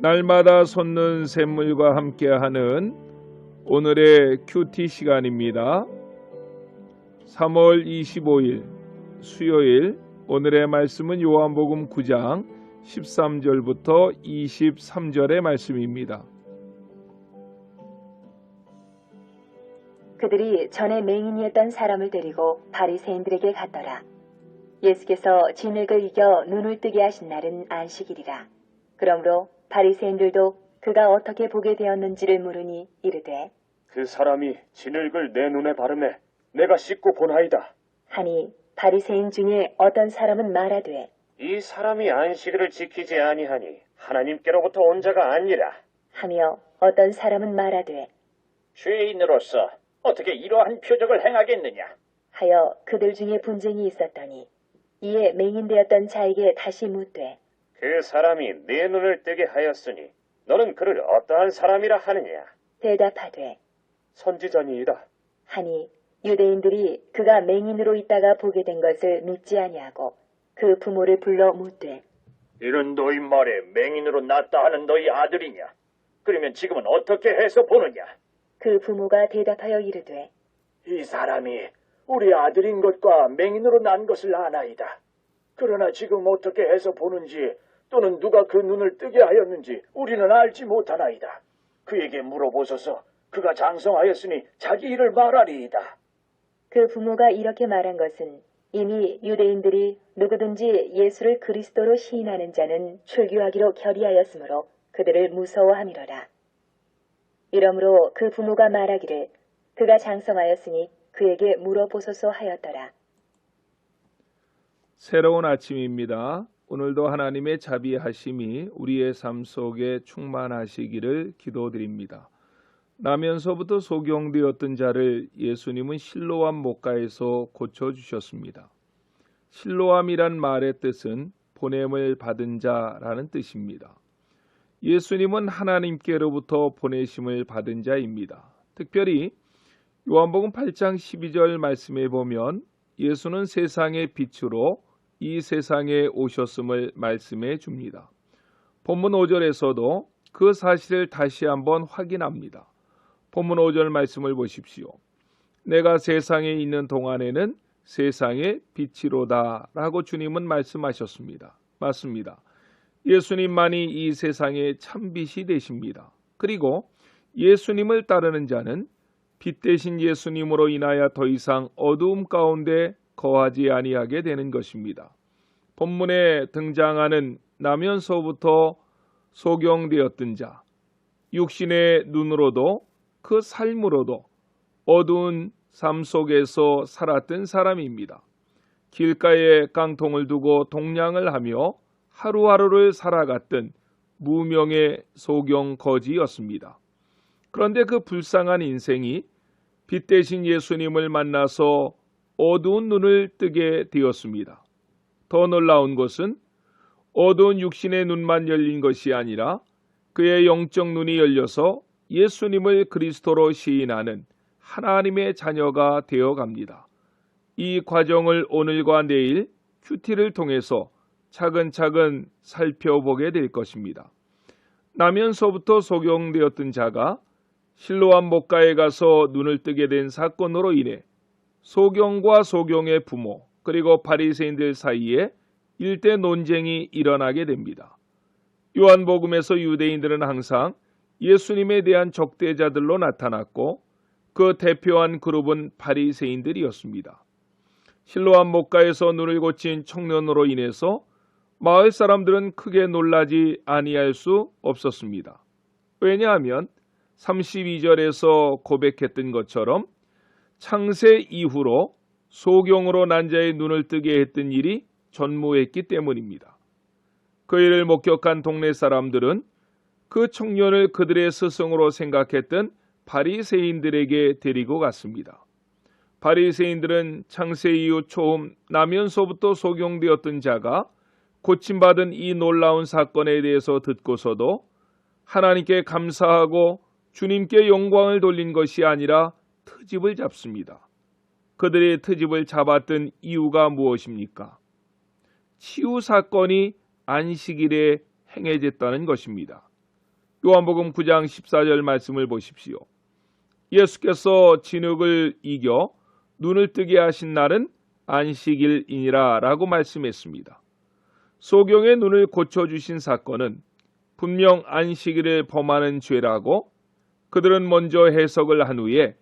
날마다 솟는 샘물과 함께하는 오늘의 큐티 시간입니다. 3월 25일 수요일 오늘의 말씀은 요한복음 9장 13절부터 23절의 말씀입니다. 그들이 전에 맹인이었던 사람을 데리고 바리새인들에게 갔더라. 예수께서 진흙을 이겨 눈을 뜨게 하신 날은 안식일이라. 그러므로 바리새인들도 그가 어떻게 보게 되었는지를 물으니 이르되 그 사람이 진흙을 내 눈에 바르매 내가 씻고 보나이다 하니 바리새인 중에 어떤 사람은 말하되 이 사람이 안식일을 지키지 아니하니 하나님께로부터 온 자가 아니라 하며 어떤 사람은 말하되 죄인으로서 어떻게 이러한 표적을 행하겠느냐 하여 그들 중에 분쟁이 있었더니 이에 맹인되었던 자에게 다시 묻되 그 사람이 내 눈을 뜨게 하였으니 너는 그를 어떠한 사람이라 하느냐 대답하되 선지자니이다 하니 유대인들이 그가 맹인으로 있다가 보게 된 것을 믿지 아니하고 그 부모를 불러 묻되 이는 너희 말에 맹인으로 났다 하는 너희 아들이냐 그러면 지금은 어떻게 해서 보느냐 그 부모가 대답하여 이르되 이 사람이 우리 아들인 것과 맹인으로 난 것을 아나이다. 그러나 지금 어떻게 해서 보는지 또는 누가 그 눈을 뜨게 하였는지 우리는 알지 못하나이다. 그에게 물어보소서. 그가 장성하였으니 자기 일을 말하리이다. 그 부모가 이렇게 말한 것은 이미 유대인들이 누구든지 예수를 그리스도로 시인하는 자는 출교하기로 결의하였으므로 그들을 무서워함이로라. 이러므로 그 부모가 말하기를 그가 장성하였으니 그에게 물어보소서 하였더라. 새로운 아침입니다. 오늘도 하나님의 자비하심이 우리의 삶 속에 충만하시기를 기도드립니다. 나면서부터 소경되었던 자를 예수님은 실로암 목가에서 고쳐주셨습니다. 실로암이란 말의 뜻은 보냄을 받은 자라는 뜻입니다. 예수님은 하나님께로부터 보내심을 받은 자입니다. 특별히 요한복음 8장 12절 말씀에 보면 예수는 세상의 빛으로 이 세상에 오셨음을 말씀해 줍니다. 본문 5절에서도 그 사실을 다시 한번 확인합니다. 본문 5절 말씀을 보십시오. 내가 세상에 있는 동안에는 세상의 빛이로다 라고 주님은 말씀하셨습니다. 맞습니다. 예수님만이 이 세상의 참빛이 되십니다. 그리고 예수님을 따르는 자는 빛 대신 예수님으로 인하여 더 이상 어두움 가운데 거하지 아니하게 되는 것입니다. 본문에 등장하는 나면서부터 소경되었던 자, 육신의 눈으로도 그 삶으로도 어두운 삶 속에서 살았던 사람입니다. 길가에 깡통을 두고 동냥을 하며 하루하루를 살아갔던 무명의 소경 거지였습니다. 그런데 그 불쌍한 인생이 빛 대신 예수님을 만나서 어두운 눈을 뜨게 되었습니다. 더 놀라운 것은 어두운 육신의 눈만 열린 것이 아니라 그의 영적 눈이 열려서 예수님을 그리스도로 시인하는 하나님의 자녀가 되어갑니다. 이 과정을 오늘과 내일 큐티를 통해서 차근차근 살펴보게 될 것입니다. 나면서부터 소경되었던 자가 실로암 목가에 가서 눈을 뜨게 된 사건으로 인해 소경과 소경의 부모 그리고 바리새인들 사이에 일대 논쟁이 일어나게 됩니다. 요한복음에서 유대인들은 항상 예수님에 대한 적대자들로 나타났고 그 대표한 그룹은 바리새인들이었습니다. 실로암 목가에서 눈을 고친 청년으로 인해서 마을 사람들은 크게 놀라지 아니할 수 없었습니다. 왜냐하면 32절에서 고백했던 것처럼 창세 이후로 소경으로 난 자의 눈을 뜨게 했던 일이 전무했기 때문입니다. 그 일을 목격한 동네 사람들은 그 청년을 그들의 스승으로 생각했던 바리새인들에게 데리고 갔습니다. 바리새인들은 창세 이후 처음 나면서부터 소경되었던 자가 고침받은 이 놀라운 사건에 대해서 듣고서도 하나님께 감사하고 주님께 영광을 돌린 것이 아니라 트집을 잡습니다. 그들의 트집을 잡았던 이유가 무엇입니까? 치유 사건이 안식일에 행해졌다는 것입니다. 요한복음 9장 14절 말씀을 보십시오. 예수께서 진흙을 이겨 눈을 뜨게 하신 날은 안식일이니라 라고 말씀했습니다. 소경의 눈을 고쳐주신 사건은 분명 안식일을 범하는 죄라고 그들은 먼저 해석을 한 후에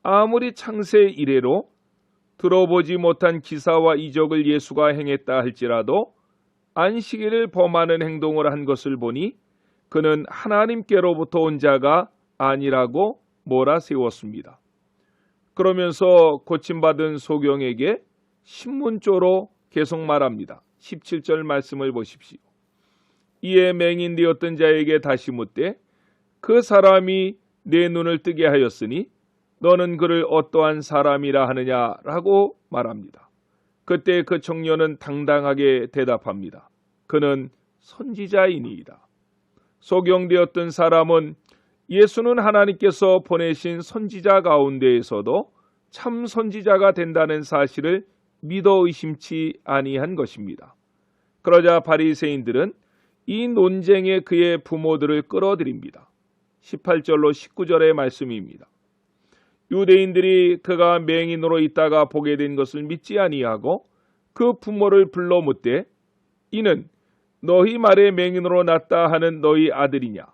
아무리 창세 이래로 들어보지 못한 기사와 이적을 예수가 행했다 할지라도 안식일을 범하는 행동을 한 것을 보니 그는 하나님께로부터 온 자가 아니라고 몰아세웠습니다. 그러면서 고침받은 소경에게 신문조로 계속 말합니다. 17절 말씀을 보십시오. 이에 맹인되었던 자에게 다시 묻되 그 사람이 내 눈을 뜨게 하였으니 너는 그를 어떠한 사람이라 하느냐라고 말합니다. 그때 그 청년은 당당하게 대답합니다. 그는 선지자이니이다. 소경되었던 사람은 예수는 하나님께서 보내신 선지자 가운데에서도 참 선지자가 된다는 사실을 믿어 의심치 아니한 것입니다. 그러자 바리새인들은 이 논쟁에 그의 부모들을 끌어들입니다. 18절로 19절의 말씀입니다. 유대인들이 그가 맹인으로 있다가 보게 된 것을 믿지 아니하고 그 부모를 불러 묻되 이는 너희 말에 맹인으로 났다 하는 너희 아들이냐?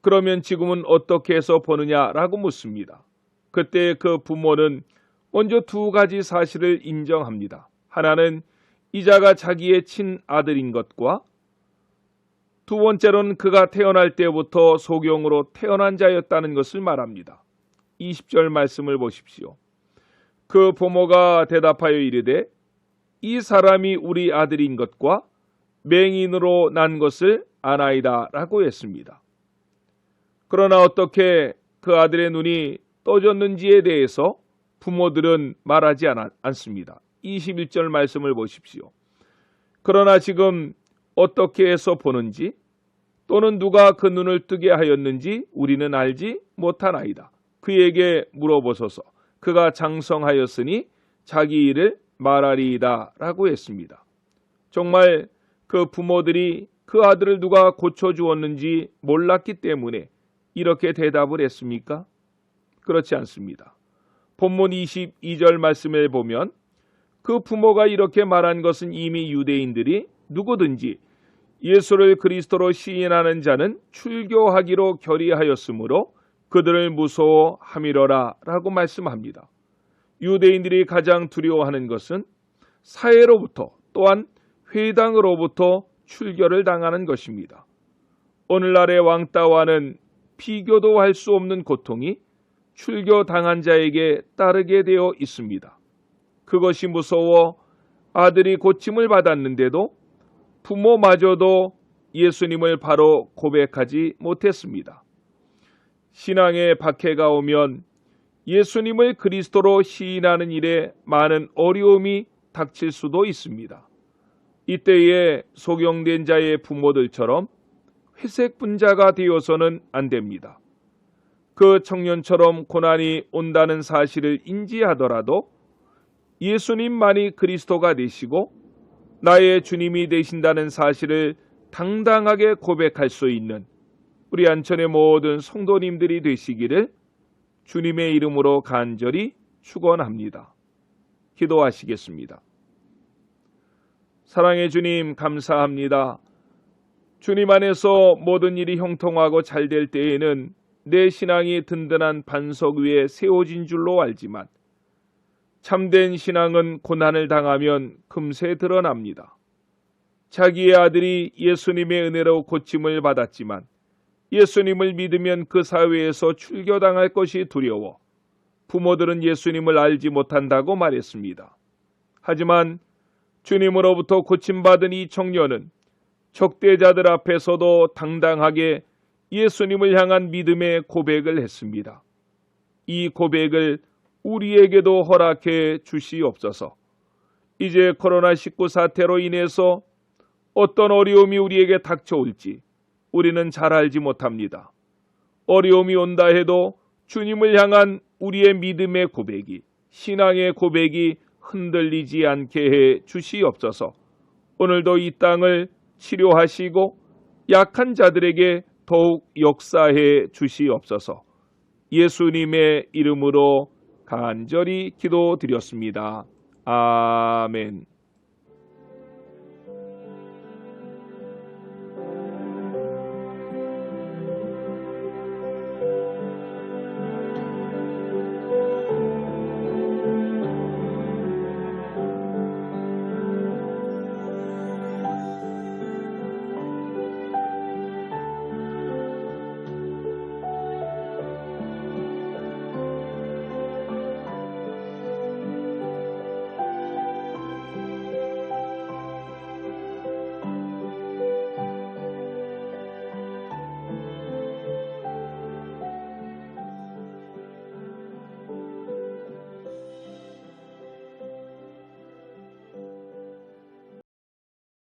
그러면 지금은 어떻게 해서 보느냐라고 묻습니다. 그때 그 부모는 먼저 두 가지 사실을 인정합니다. 하나는 이자가 자기의 친아들인 것과 두 번째로는 그가 태어날 때부터 소경으로 태어난 자였다는 것을 말합니다. 20절 말씀을 보십시오. 그 부모가 대답하여 이르되 이 사람이 우리 아들인 것과 맹인으로 난 것을 아나이다 라고 했습니다. 그러나 어떻게 그 아들의 눈이 떠졌는지에 대해서 부모들은 말하지 않습니다. 21절 말씀을 보십시오. 그러나 지금 어떻게 해서 보는지 또는 누가 그 눈을 뜨게 하였는지 우리는 알지 못하나이다. 그에게 물어보소서. 그가 장성하였으니 자기 일을 말하리이다 라고 했습니다. 정말 그 부모들이 그 아들을 누가 고쳐주었는지 몰랐기 때문에 이렇게 대답을 했습니까? 그렇지 않습니다. 본문 22절 말씀을 보면 그 부모가 이렇게 말한 것은 이미 유대인들이 누구든지 예수를 그리스도로 시인하는 자는 출교하기로 결의하였으므로 그들을 무서워함이러라 라고 말씀합니다. 유대인들이 가장 두려워하는 것은 사회로부터 또한 회당으로부터 출교를 당하는 것입니다. 오늘날의 왕따와는 비교도 할 수 없는 고통이 출교당한 자에게 따르게 되어 있습니다. 그것이 무서워 아들이 고침을 받았는데도 부모마저도 예수님을 바로 고백하지 못했습니다. 신앙에 박해가 오면 예수님을 그리스도로 시인하는 일에 많은 어려움이 닥칠 수도 있습니다. 이때에 소경된 자의 부모들처럼 회색 분자가 되어서는 안 됩니다. 그 청년처럼 고난이 온다는 사실을 인지하더라도 예수님만이 그리스도가 되시고 나의 주님이 되신다는 사실을 당당하게 고백할 수 있는 우리 안천의 모든 성도님들이 되시기를 주님의 이름으로 간절히 축원합니다. 기도하시겠습니다. 사랑의 주님 감사합니다. 주님 안에서 모든 일이 형통하고 잘 될 때에는 내 신앙이 든든한 반석 위에 세워진 줄로 알지만 참된 신앙은 고난을 당하면 금세 드러납니다. 자기의 아들이 예수님의 은혜로 고침을 받았지만 예수님을 믿으면 그 사회에서 출교당할 것이 두려워 부모들은 예수님을 알지 못한다고 말했습니다. 하지만 주님으로부터 고침받은 이 청년은 적대자들 앞에서도 당당하게 예수님을 향한 믿음의 고백을 했습니다. 이 고백을 우리에게도 허락해 주시옵소서. 이제 코로나19 사태로 인해서 어떤 어려움이 우리에게 닥쳐올지 우리는 잘 알지 못합니다. 어려움이 온다 해도 주님을 향한 우리의 믿음의 고백이, 신앙의 고백이 흔들리지 않게 해 주시옵소서. 오늘도 이 땅을 치료하시고 약한 자들에게 더욱 역사해 주시옵소서. 예수님의 이름으로 간절히 기도드렸습니다. 아멘.